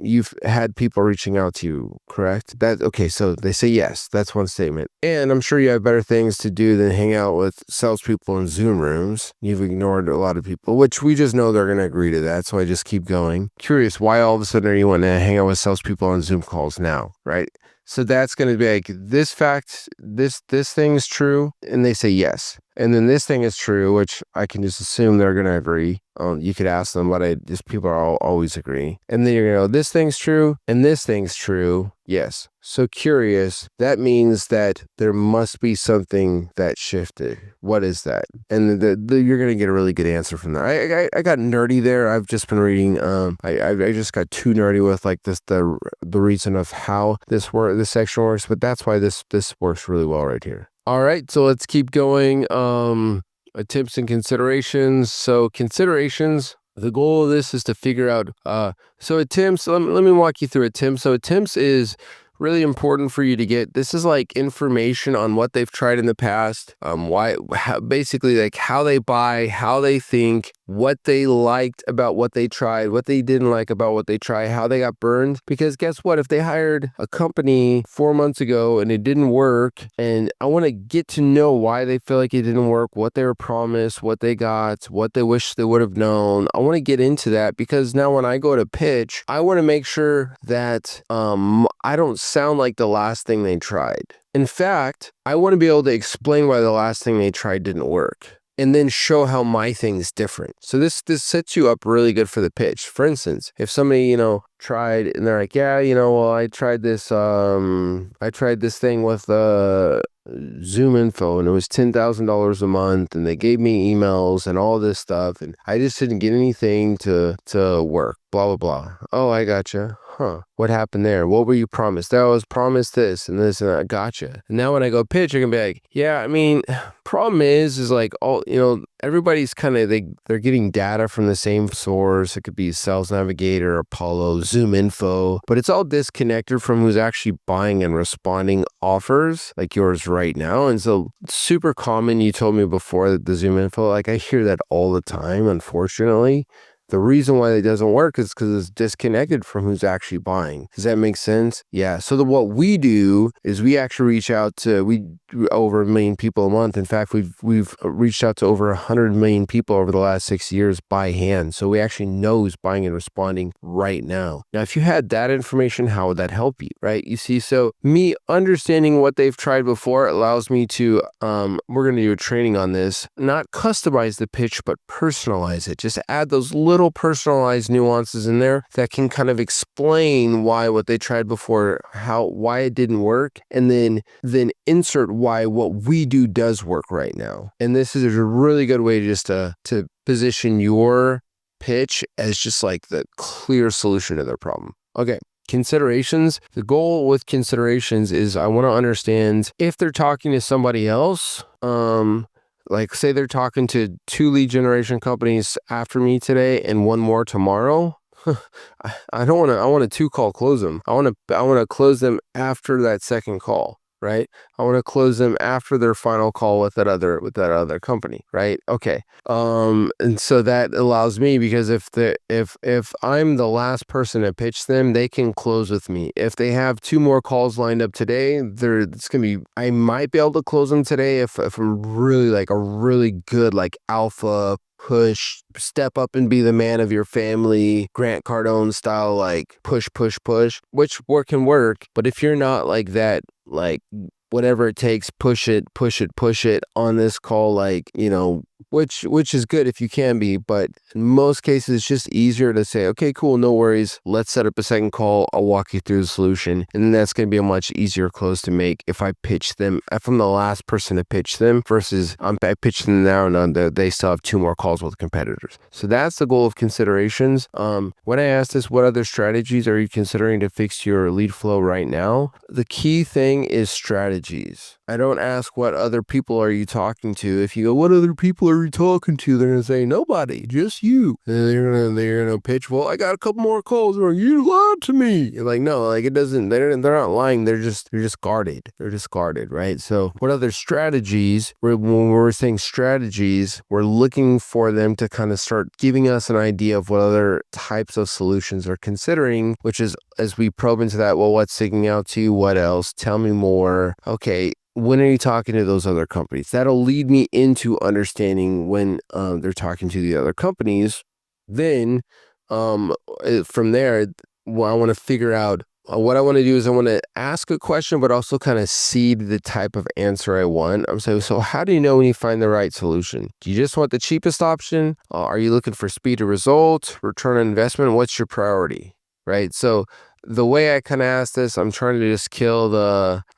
you've had people reaching out to you, correct? Okay, so they say yes, that's one statement. And I'm sure you have better things to do than hang out with salespeople in Zoom rooms. You've ignored a lot of people, which we just know they're gonna agree to that. So I just keep going. Curious, why all of a sudden are you wanting to hang out with salespeople on Zoom calls now, right? So that's going to be like, this fact, this thing is true, and they say yes. And then this thing is true, which I can just assume they're going to agree. You could ask them, but just people are always agree. And then you're going to go, this thing's true, and this thing's true. Yes. So curious, that means that there must be something that shifted. What is that? And you're going to get a really good answer from that. I got nerdy there. I've just been reading, I just got too nerdy with like this, the reason of how this section works, but that's why this works really well right here. All right, so let's keep going. Attempts and considerations. So considerations, the goal of this is to figure out, so attempts, let me walk you through attempts. So attempts is really important for you to get. This is like information on what they've tried in the past, basically like how they buy, how they think, what they liked about what they tried, what they didn't like about what they tried, how they got burned. Because guess what? If they hired a company 4 months ago and it didn't work, and I want to get to know why they feel like it didn't work, what they were promised, what they got, what they wish they would have known. I want to get into that because now when I go to pitch, I want to make sure that I don't sound like the last thing they tried. In fact, I want to be able to explain why the last thing they tried didn't work, and then show how my thing is different. So this sets you up really good for the pitch. For instance, if somebody, tried and they're like, yeah, well, I tried this thing with Zoom info and it was $10,000 a month and they gave me emails and all this stuff and I just didn't get anything to work, blah, blah, blah. Oh, I gotcha. Huh. What happened there? What were you promised? I was promised this and this and that. Gotcha. And now when I go pitch, I can be like, yeah, I mean, problem is like all, everybody's kind of, they're getting data from the same source. It could be Sales Navigator, Apollo, Zoom info, but it's all disconnected from who's actually buying and responding offers like yours right now. And so super common. You told me before that the Zoom info, like I hear that all the time, unfortunately. The reason why it doesn't work is because it's disconnected from who's actually buying. Does that make sense? Yeah. So what we do is we actually reach out to over 1 million people a month. In fact, we've reached out to over 100 million people over the last 6 years by hand. So we actually know who's buying and responding right now. Now, if you had that information, how would that help you? Right? You see, so me understanding what they've tried before allows me to, we're going to do a training on this, not customize the pitch, but personalize it. Just add those little personalized nuances in there that can kind of explain why what they tried before, why it didn't work, and then insert why what we do does work right now. And this is a really good way just to position your pitch as just like the clear solution to their problem. Okay. Considerations. The goal with considerations is I want to understand if they're talking to somebody else, like say they're talking to 2 lead generation companies after me today and 1 more tomorrow. I want to 2-call close them. I want to close them after that second call, right? I want to close them after their final call with that other company, right? Okay. And so that allows me, because if I'm the last person to pitch them, they can close with me. If they have 2 more calls lined up today, I might be able to close them today if I'm really like a really good like alpha push, step up and be the man of your family, Grant Cardone style, like push, which can work. But if you're not like that, like whatever it takes, push it on this call, like, which is good if you can be, but in most cases it's just easier to say, okay, cool, no worries, let's set up a second call, I'll walk you through the solution, and then that's going to be a much easier close to make if I pitch them, if I'm the last person to pitch them versus I pitch them now and they still have 2 more calls with competitors. So that's the goal of considerations. When I asked this, what other strategies are you considering to fix your lead flow right now? The key thing is strategies. I don't ask what other people are you talking to. If you go, what other people are you talking to? They're gonna say nobody, just you. And they're gonna pitch. Well, I got a couple more calls. Or you lied to me. You're like, no, like it doesn't. They're not lying. They're just guarded. They're just guarded, right? So what other strategies? When we're saying strategies, we're looking for them to kind of start giving us an idea of what other types of solutions are considering. Which is as we probe into that. Well, what's sticking out to you? What else? Tell me more. Okay. When are you talking to those other companies? That'll lead me into understanding when they're talking to the other companies. Then from there, well, I want to figure out what I want to do is I want to ask a question, but also kind of seed the type of answer I want. I'm saying, so how do you know when you find the right solution? Do you just want the cheapest option? Are you looking for speed of result, return on investment? What's your priority? Right? So the way I kind of ask this, I'm trying to just kill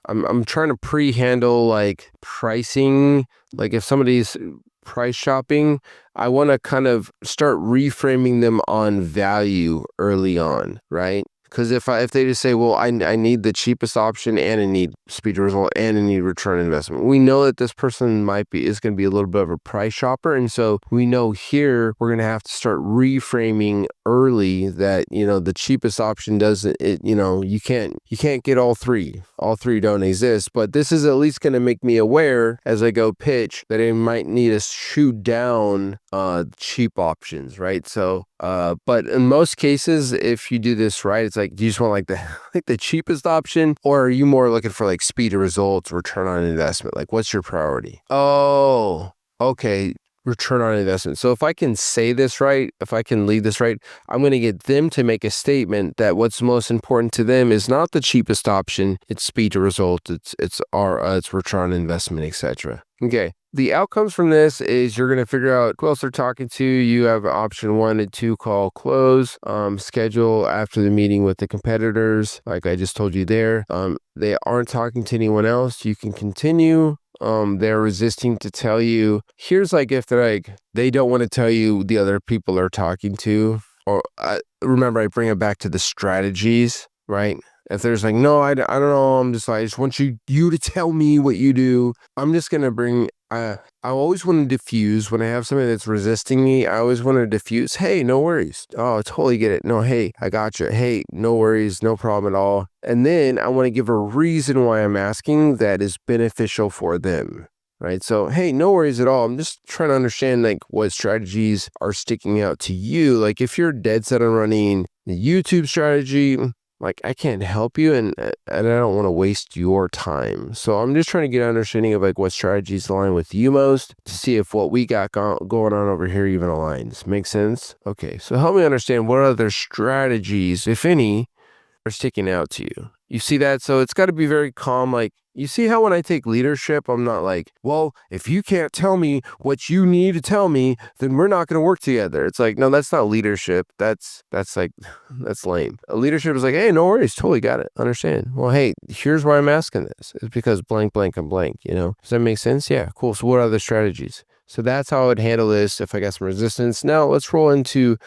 I'm trying to pre-handle like pricing. Like if somebody's price shopping, I want to kind of start reframing them on value early on, right? Because if they just say, well, I need the cheapest option and I need speed to result and I need return on investment, we know that this person is going to be a little bit of a price shopper. And so we know here we're going to have to start reframing early that, the cheapest option doesn't, you can't get all three. All three don't exist, but this is at least going to make me aware as I go pitch that I might need to shoot down cheap options, right? So, but in most cases, if you do this right, it's like, do you just want the cheapest option, or are you more looking for like speed of results, return on investment? Like, what's your priority? Oh, okay. Return on investment. So if I can say this right, if I can lead this right, I'm going to get them to make a statement that what's most important to them is not the cheapest option. It's speed to result. It's return on investment, etc. Okay. The outcomes from this is you're going to figure out who else they're talking to. You have option 1 and 2, call close, schedule after the meeting with the competitors. Like I just told you there, they aren't talking to anyone else. You can continue. They're resisting to tell you. Here's like if they're like, they don't want to tell you the other people are talking to, or remember I bring it back to the strategies, right? If there's like, no, I don't know, I just want you to tell me what you do. I'm just going to bring, I always want to diffuse when I have somebody that's resisting me. I always want to diffuse. Hey, no worries. Oh, I totally get it. No, hey, I got you. Hey, no worries. No problem at all. And then I want to give a reason why I'm asking that is beneficial for them. Right. So, hey, no worries at all. I'm just trying to understand like what strategies are sticking out to you. Like if you're dead set on running the YouTube strategy, like I can't help you and I don't want to waste your time. So I'm just trying to get an understanding of like what strategies align with you most to see if what we got going on over here even aligns. Make sense? Okay. So help me understand what other strategies, if any, are sticking out to you. You see that? So it's got to be very calm. Like you see how when I take leadership, I'm not like, well, if you can't tell me what you need to tell me, then we're not going to work together. It's like, no, that's not leadership. That's lame. A leadership is like, hey, no worries. Totally got it. Understand. Well, hey, here's why I'm asking this. It's because blank, blank, and blank, Does that make sense? Yeah, cool. So what are the strategies? So that's how I would handle this if I got some resistance. Now let's roll into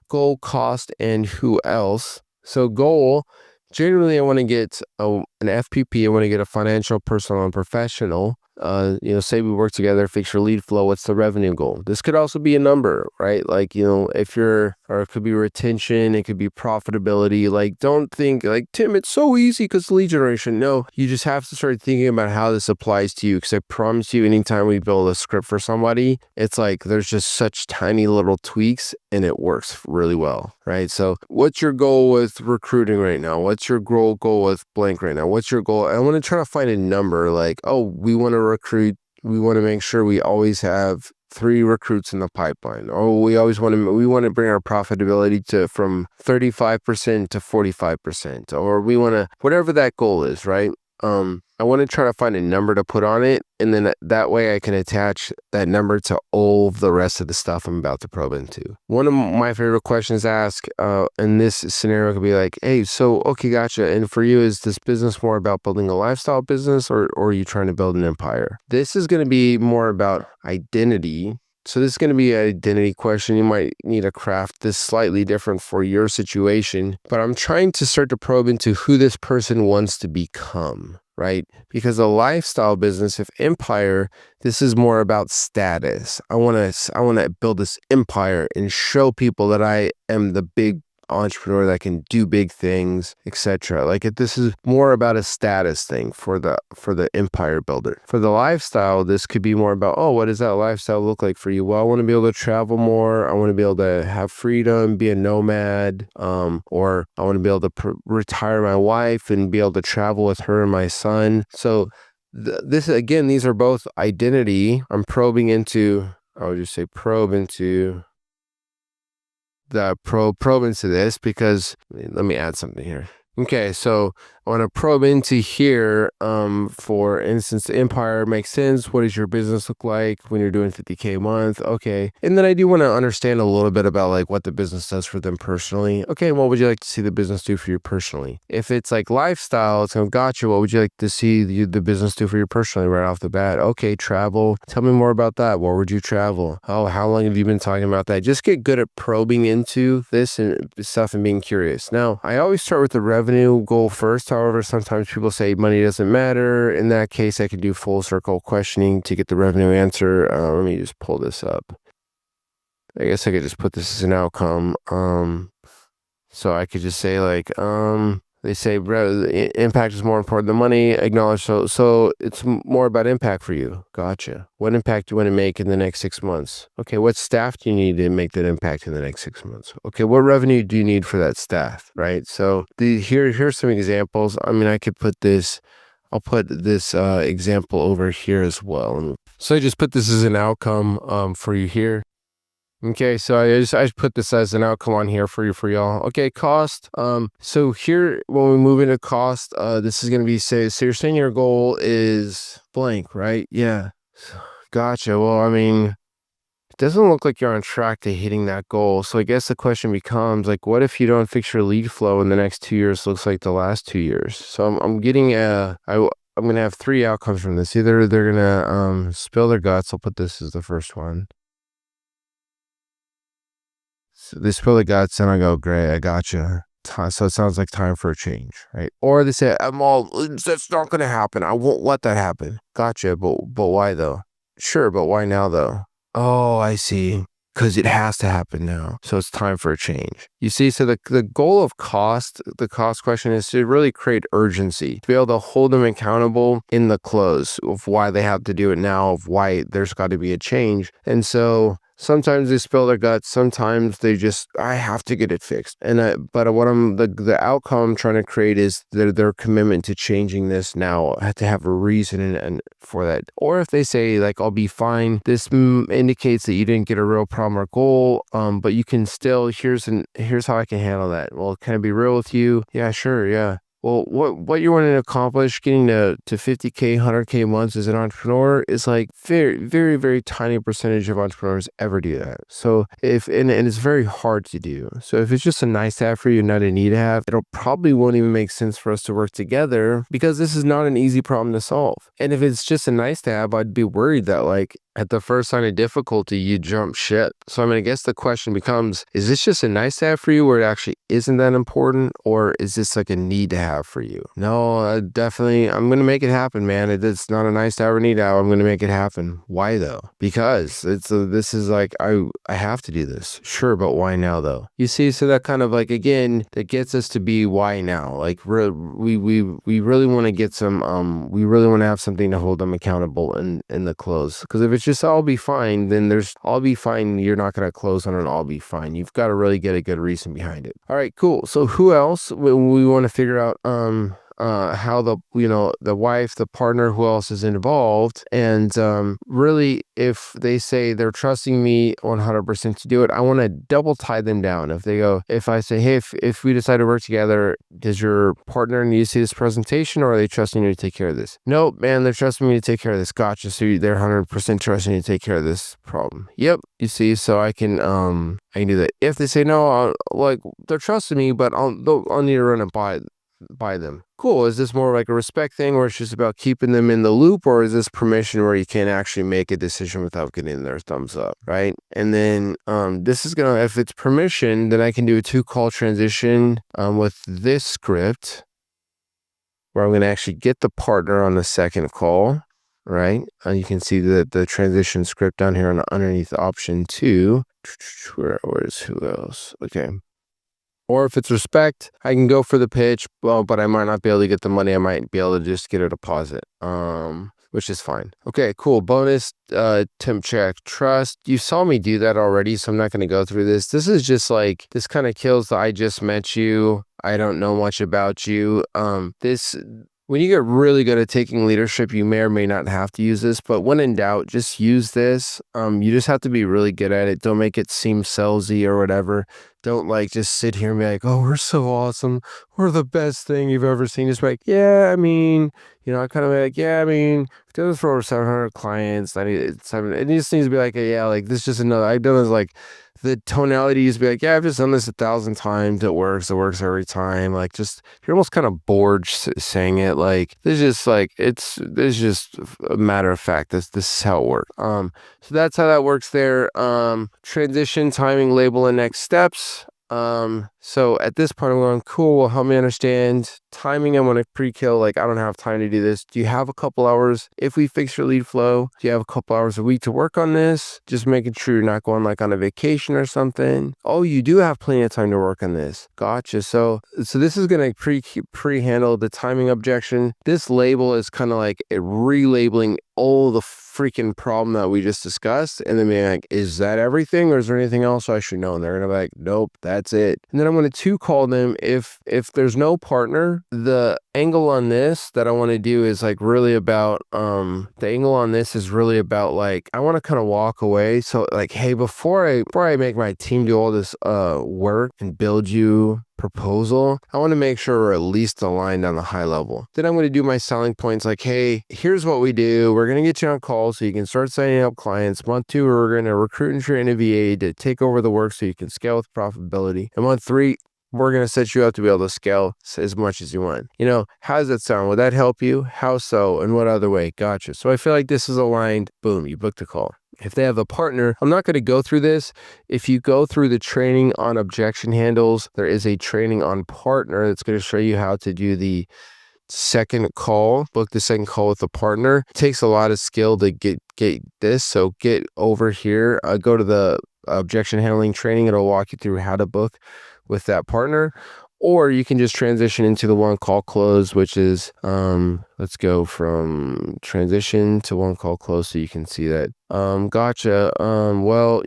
goal, cost, and who else. So goal, generally I want to get an FPP. I want to get a financial, personal, and professional. Say we work together, fix your lead flow. What's the revenue goal? This could also be a number, right? Like, or it could be retention. It could be profitability. Like, don't think like, Tim, it's so easy because lead generation. No, you just have to start thinking about how this applies to you. Because I promise you, anytime we build a script for somebody, it's like, there's just such tiny little tweaks and it works really well, right? So what's your goal with recruiting right now? What's your goal with blank right now? What's your goal? I want to try to find a number like, oh, we want to recruit, we want to make sure we always have 3 recruits in the pipeline, or we want to bring our profitability from 35% to 45%, or we want to, whatever that goal is, right? I want to try to find a number to put on it, and then that way I can attach that number to all of the rest of the stuff I'm about to probe into. One of my favorite questions to ask in this scenario could be like, hey, so, okay, gotcha. And for you, is this business more about building a lifestyle business, or are you trying to build an empire? This is going to be more about identity. So this is going to be an identity question. You might need to craft this slightly different for your situation, but I'm trying to start to probe into who this person wants to become, right? Because a lifestyle business, if empire, this is more about status. I want to build this empire and show people that I am the big entrepreneur that can do big things, etc. Like this is more about a status thing for the empire builder. For the lifestyle, this could be more about, oh, what does that lifestyle look like for you? Well, I want to be able to travel more. I want to be able to have freedom, be a nomad, or I want to be able to retire my wife and be able to travel with her and my son. So this again, these are both identity. I'm probing into, I would just say probe into this because let me add something here. Okay, so I want to probe into here. For instance, the empire makes sense. What does your business look like when you're doing 50K a month? Okay. And then I do want to understand a little bit about like what the business does for them personally. Okay, what would you like to see the business do for you personally? If it's like lifestyle, it's going to gotcha. What would you like to see the business do for you personally right off the bat? Okay, travel. Tell me more about that. Where would you travel? Oh, how long have you been talking about that? Just get good at probing into this and stuff and being curious. Now, I always start with the revenue goal first. However, sometimes people say money doesn't matter. In that case, I could do full circle questioning to get the revenue answer. Let me just pull this up. I guess I could just put this as an outcome. So I could just say like, they say impact is more important than money. Acknowledge. So it's more about impact for you. Gotcha. What impact do you want to make in the next 6 months? Okay. What staff do you need to make that impact in the next 6 months? Okay. What revenue do you need for that staff? Right. So here's some examples. I mean, I could put this. I'll put this example over here as well. So I just put this as an outcome for you here. Okay, so I just put this as an outcome on here for y'all. Okay, cost. So here when we move into cost, this is gonna be so you're saying your goal is blank, right? Yeah. Gotcha. Well, I mean, it doesn't look like you're on track to hitting that goal. So I guess the question becomes like, what if you don't fix your lead flow in the next 2 years? Looks like the last 2 years. So I'm getting I'm gonna have 3 outcomes from this. Either they're gonna spill their guts. I'll put this as the first one. So they spill the guts and I go, great, I gotcha. So it sounds like time for a change, right? Or they say, that's not going to happen. I won't let that happen. Gotcha. But why though? Sure. But why now though? Oh, I see. Because it has to happen now. So it's time for a change. You see, so the goal of the cost question is to really create urgency, to be able to hold them accountable in the close of why they have to do it now, of why there's got to be a change. And so sometimes they spill their guts. Sometimes they just, I have to get it fixed. And but what the outcome I'm trying to create is their commitment to changing this now. I have to have a reason and for that. Or if they say like, I'll be fine. This indicates that you didn't get a real problem or goal. But you can still, here's how I can handle that. Well, can I be real with you? Yeah, sure. Yeah. Well, what you want to accomplish, getting to 50K, 100K months as an entrepreneur is like very, very, very tiny percentage of entrepreneurs ever do that. So and it's very hard to do. So if it's just a nice to have for you, not a need to have, it'll probably won't even make sense for us to work together because this is not an easy problem to solve. And if it's just a nice to have, I'd be worried that like at the first sign of difficulty, you jump ship. So I mean, I guess the question becomes, is this just a nice to have for you where it actually isn't that important? Or is this like a need to have for you? No, I'm going to make it happen, man. It's not a nice to have or need to have. I'm going to make it happen. Why though? Because this is like, I have to do this. Sure, but why now though? You see, so that kind of like, again, that gets us to be why now? Like we really want to get some, we really want to have something to hold them accountable in the close. Because if it's just I'll be fine, then there's I'll be fine. You're not going to close on an I'll be fine. You've got to really get a good reason behind it. All right, cool. So who else we want to figure out? how the wife, the partner, who else is involved. And really, if they say they're trusting me 100% to do it, I want to double tie them down. If I say, hey, if we decide to work together, does your partner need to see this presentation, or are they trusting you to take care of this? Nope, man, they're trusting me to take care of this. Gotcha. So they're 100% trusting you to take care of this problem. Yep. You see, so I can do that. If they say no, they're trusting me, but I'll need to run it by them. Cool. Is this more like a respect thing, or it's just about keeping them in the loop, or is this permission where you can't actually make a decision without getting their thumbs up, right? And then this is gonna, if it's permission, then I can do a 2-call transition with this script, where I'm gonna actually get the partner on the second call, right? You can see the transition script down here underneath option 2. Where's who else? Okay. Or if it's respect, I can go for the pitch, but I might not be able to get the money. I might be able to just get a deposit, which is fine. Okay, cool. Bonus, temp check, trust. You saw me do that already, so I'm not going to go through this. This is just like, this kind of kills the I just met you, I don't know much about you. When you get really good at taking leadership, you may or may not have to use this, but when in doubt, just use this. You just have to be really good at it. Don't make it seem salesy or whatever. Don't just sit here and be like, oh, we're so awesome. We're the best thing you've ever seen. Just be like, yeah, I mean, I kind of be like, yeah, I mean, we've done this for over 700 clients. It just needs to be like, yeah, this is just another, I've done this the tonality used to be like, yeah, I've just done this 1,000 times. It works every time. You're almost kind of bored saying it. It's just a matter of fact. This is how it works. So that's how that works there. Transition, timing, label, and next steps. So at this point I'm going, cool, well, help me understand timing. I'm going to pre-kill, I don't have time to do this. Do you have a couple hours? If we fix your lead flow, do you have a couple hours a week to work on this? Just making sure you're not going on a vacation or something. Oh, you do have plenty of time to work on this. Gotcha. So this is going to pre-handle the timing objection. This label is kind of like a relabeling all the freaking problem that we just discussed, and then being like, is that everything, or is there anything else I should know? And they're gonna be like, nope, that's it. And then I'm going to call them if there's no partner. The angle on this that I want to do is really about I want to kind of walk away. So hey, before I make my team do all this work and build you proposal, I want to make sure we're at least aligned on the high level. Then I'm going to do my selling points hey, here's what we do. We're going to get you on calls so you can start signing up clients. Month 2, we're going to recruit and train a VA to take over the work so you can scale with profitability. And month 3, we're going to set you up to be able to scale as much as you want. How does that sound? Would that help you? How so? And what other way? Gotcha. So I feel like this is aligned. Boom, you booked a call. If they have a partner, I'm not going to go through this. If you go through the training on objection handles, there is a training on partner that's going to show you how to do the second call, book the second call with a partner. It takes a lot of skill to get this. So get over here, go to the objection handling training. It'll walk you through how to book with that partner. Or you can just transition into the 1-call close, which is, let's go from transition to 1-call close so you can see that. Gotcha. Well,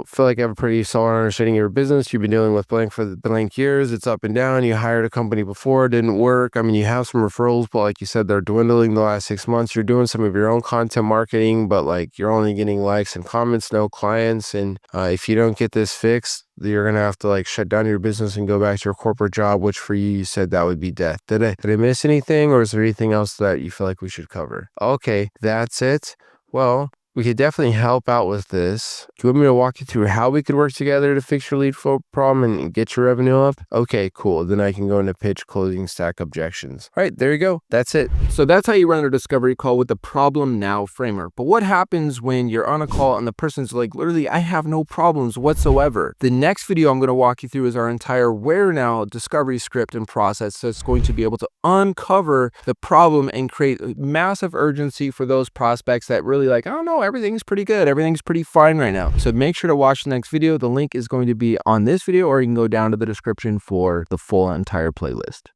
feel like I have a pretty solid understanding of your business. You've been dealing with blank for the blank years. It's up and down. You hired a company before, it didn't work. I mean, you have some referrals, but like you said, they're dwindling the last 6 months. You're doing some of your own content marketing, but you're only getting likes and comments, no clients. And if you don't get this fixed, you're going to have to shut down your business and go back to your corporate job, which for you said that would be death. Did I miss anything, or is there anything else that you feel like we should cover? Okay, that's it. Well, we could definitely help out with this. Do you want me to walk you through how we could work together to fix your lead flow problem and get your revenue up? Okay, cool. Then I can go into pitch, closing, stack, objections. All right, there you go. That's it. So that's how you run a discovery call with the problem now framework. But what happens when you're on a call and the person's literally, I have no problems whatsoever? The next video I'm going to walk you through is our entire where now discovery script and process. So it's going to be able to uncover the problem and create massive urgency for those prospects that really I don't know, everything's pretty good. Everything's pretty fine right now. So make sure to watch the next video. The link is going to be on this video, or you can go down to the description for the full entire playlist.